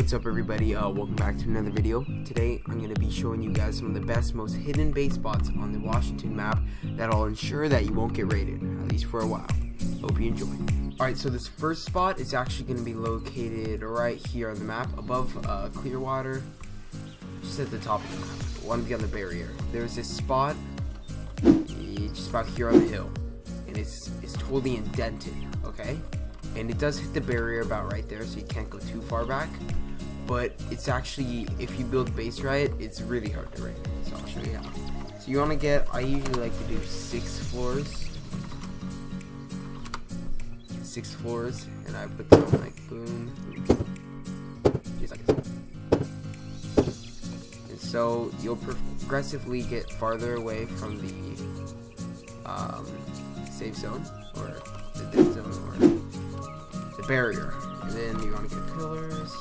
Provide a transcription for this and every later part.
What's up everybody, welcome back to another video. Today I'm going to be showing you guys some of the best, most hidden base spots on the Washington map that'll ensure that you won't get raided, at least for a while. Hope you enjoy. Alright, so this first spot is actually going to be located right here on the map, above Clearwater, just at the top of the map, one beyond the barrier. There's this spot, just about here on the hill, and it's totally indented, okay? And it does hit the barrier about right there, so you can't go too far back. But it's actually, if you build base right, it's really hard to raid. So I'll show you how. So you want to get, I usually like to do 6 floors. 6 floors, and I put them like boom, boom, just like this. And so you'll progressively get farther away from the safe zone, or the dead zone, or the barrier. And then you want to get pillars.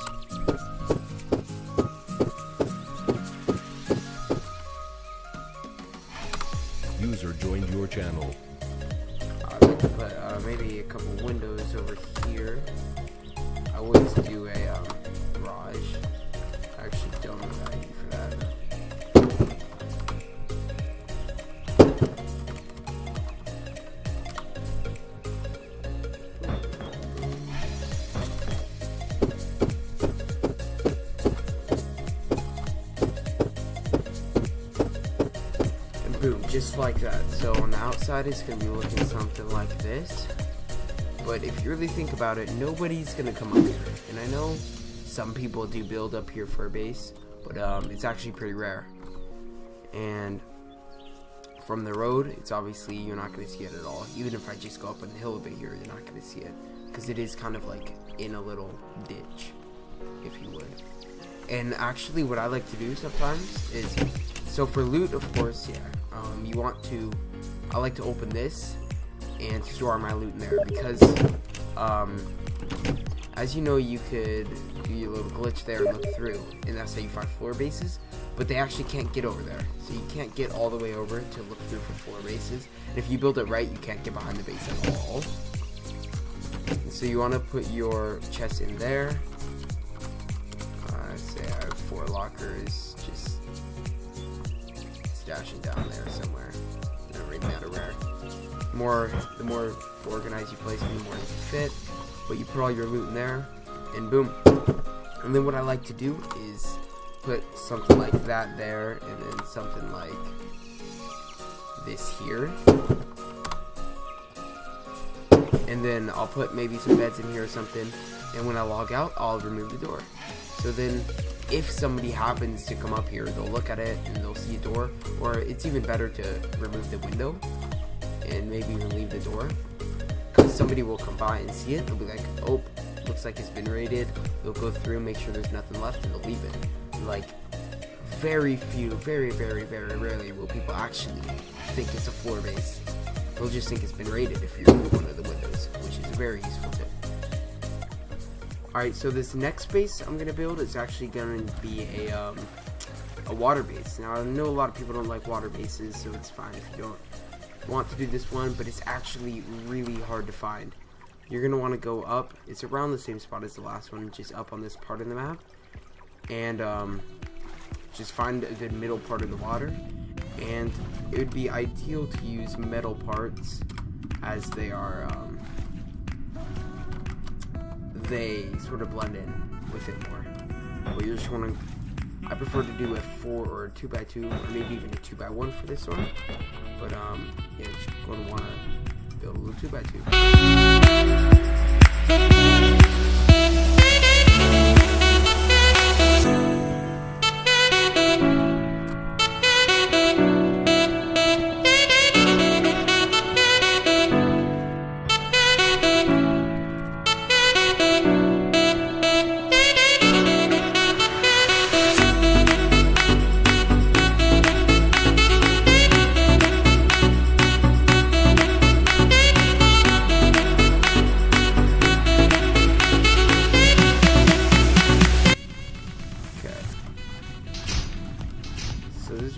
User joined your channel. I like to put maybe a couple windows over here. I always do a garage. I actually don't know the ID for that. Boom, just like that. So on the outside it's going to be looking something like this, but if you really think about it, nobody's going to come up here. And I know some people do build up here for a base, but it's actually pretty rare. And from the road, it's obviously you're not going to see it at all. Even if I just go up on the hill a bit here, you're not going to see it, because it is kind of like in a little ditch, if you would. And actually what I like to do sometimes is, so for loot, of course, yeah, you want to, I like to open this and store my loot in there, because as you know, you could do your little glitch there and look through, and that's how you find floor bases, but they actually can't get over there, so you can't get all the way over to look through for floor bases. And if you build it right, you can't get behind the base at all. And so you want to put your chest in there. Say I have 4 lockers, just stashing down there somewhere. Not really matter where. The more organized you place them, the more you can fit. But you put all your loot in there, and boom. And then what I like to do is put something like that there, and then something like this here. And then I'll put maybe some beds in here or something. And when I log out, I'll remove the door. So then, if somebody happens to come up here, they'll look at it and they'll see a door, or it's even better to remove the window and maybe even leave the door, because somebody will come by and see it. They'll be like, oh, looks like it's been raided. They'll go through, make sure there's nothing left, and they'll leave it. Like, very rarely will people actually think it's a floor base. They'll just think it's been raided if you remove one of the windows, which is a very useful tip. Alright, so this next base I'm going to build is actually going to be a water base. Now, I know a lot of people don't like water bases, so it's fine if you don't want to do this one, but it's actually really hard to find. You're going to want to go up. It's around the same spot as the last one, just up on this part of the map. And just find a good middle part of the water. And it would be ideal to use metal parts, as they are... they sort of blend in with it more. But you're just want to, I prefer to do a 4 or a 2x2, or maybe even a 2x1 for this one. But yeah, just going to want to build a little 2x2.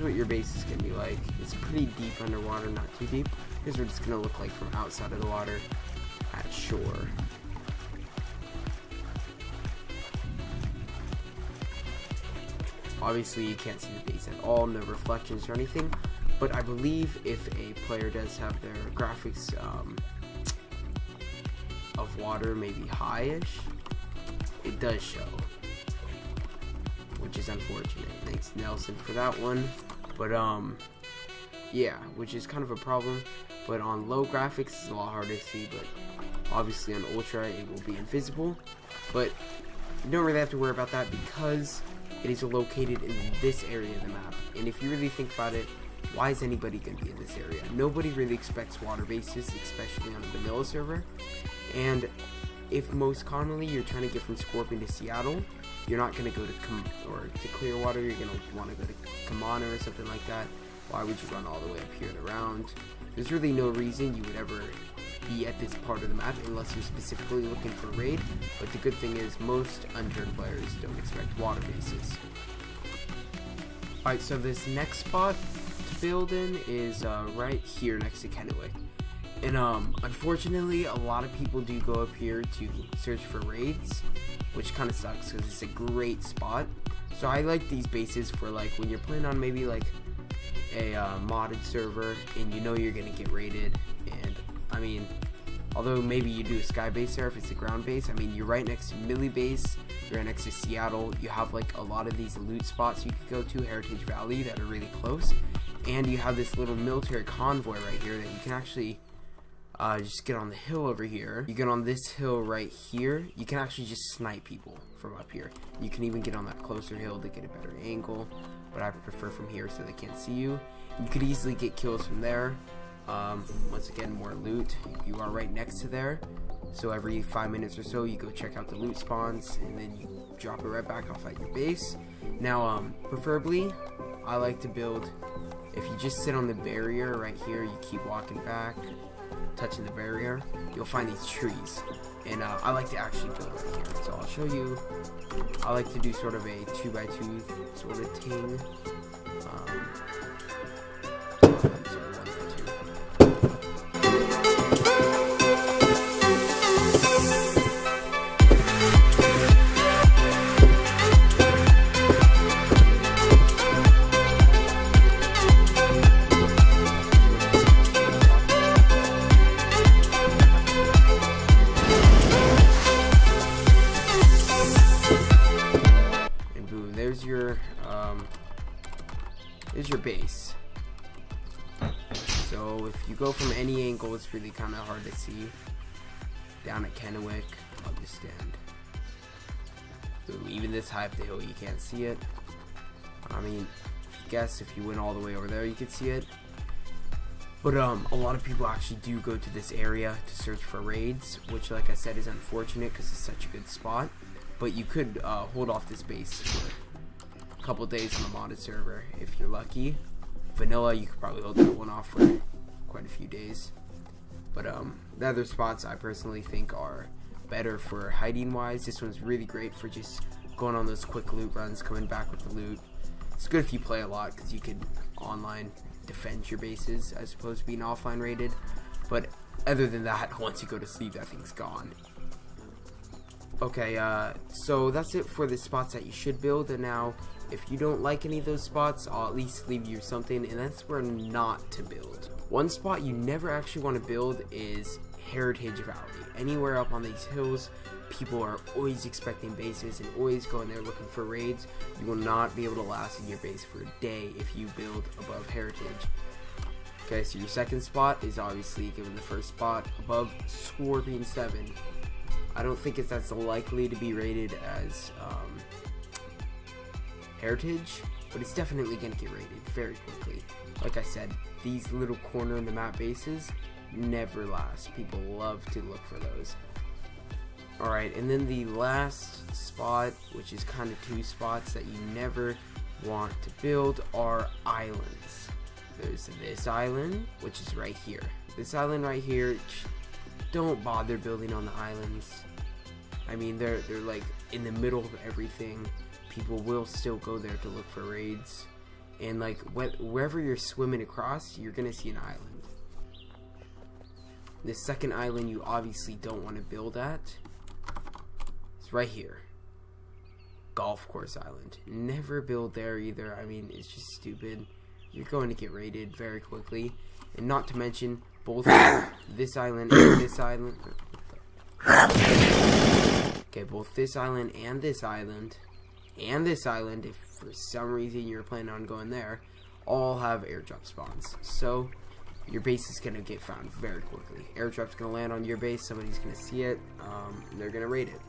What your base is going to be like. It's pretty deep underwater, not too deep. Here's what it's going to look like from outside of the water at shore. Obviously you can't see the base at all, no reflections or anything, but I believe if a player does have their graphics of water maybe high-ish, it does show, which is unfortunate. Thanks Nelson for that one. But yeah, which is kind of a problem. But on low graphics it's a lot harder to see, but obviously on ultra it will be invisible. But you don't really have to worry about that because it is located in this area of the map. And if you really think about it, why is anybody going to be in this area? Nobody really expects water bases, especially on a vanilla server. And if most commonly you're trying to get from Scorpion to Seattle, you're not going to go to Clearwater. You're going to want to go to Kamana or something like that. Why would you run all the way up here and around? There's really no reason you would ever be at this part of the map unless you're specifically looking for a raid. But the good thing is most Unturned players don't expect water bases. Alright, so this next spot to build in is right here next to Kennewick. And unfortunately, a lot of people do go up here to search for raids, which kind of sucks because it's a great spot. So I like these bases for like when you're playing on maybe like a modded server and you know you're gonna get raided. And I mean, although maybe you do a sky base there if it's a ground base, I mean you're right next to Millie base, you're right next to Seattle. You have like a lot of these loot spots you could go to, Heritage Valley, that are really close, and you have this little military convoy right here that you can actually just get on the hill over here. You get on this hill right here, you can actually just snipe people from up here. You can even get on that closer hill to get a better angle, but I prefer from here so they can't see you. You could easily get kills from there. Once again, more loot. You are right next to there, so every 5 minutes or so you go check out the loot spawns and then you drop it right back off at your base. Now preferably I like to build, if you just sit on the barrier right here, you keep walking back, touching the barrier, you'll find these trees. And I like to actually build right here, so I'll show you. I like to do sort of a 2x2 sort of thing. There's your base. So if you go from any angle, it's really kind of hard to see. Down at Kennewick, I'll just stand. Boom, even this high up the hill, you can't see it. I mean, I guess if you went all the way over there, you could see it. But a lot of people actually do go to this area to search for raids, which, like I said, is unfortunate because it's such a good spot. But you could hold off this base for a couple days on the modded server if you're lucky. Vanilla, you could probably hold that one off for quite a few days. But the other spots I personally think are better for hiding wise. This one's really great for just going on those quick loot runs, coming back with the loot. It's good if you play a lot because you could online defend your bases as opposed to being offline rated. But other than that, once you go to sleep, that thing's gone. Okay, so that's it for the spots that you should build. And now, if you don't like any of those spots, I'll at least leave you something, and that's where not to build. One spot you never actually want to build is Heritage Valley. Anywhere up on these hills, people are always expecting bases and always going there looking for raids. You will not be able to last in your base for a day if you build above Heritage. Okay, so your second spot is obviously given the first spot above Scorpion 7. I don't think it's that's likely to be rated as Heritage, but it's definitely going to get rated very quickly. Like I said, these little corner in the map bases never last. People love to look for those. Alright, and then the last spot, which is kind of two spots that you never want to build, are islands. There's this island, which is right here. This island right here, don't bother building on the islands. I mean, they're like in the middle of everything. People will still go there to look for raids. And like wherever you're swimming across, you're gonna see an island. The second island you obviously don't want to build at. It's right here. Golf Course Island. Never build there either. I mean, it's just stupid. You're going to get raided very quickly. And not to mention, both this island and this island. Okay, both this island and this island, if for some reason you're planning on going there, all have airdrop spawns. So your base is going to get found very quickly. Airdrop's going to land on your base, somebody's going to see it, and they're going to raid it.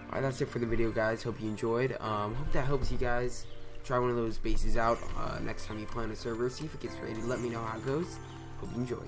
Alright, that's it for the video, guys. Hope you enjoyed. Hope that helps you guys. Try one of those bases out next time you play on a server. See if it gets raided. Let me know how it goes. Hope you enjoyed.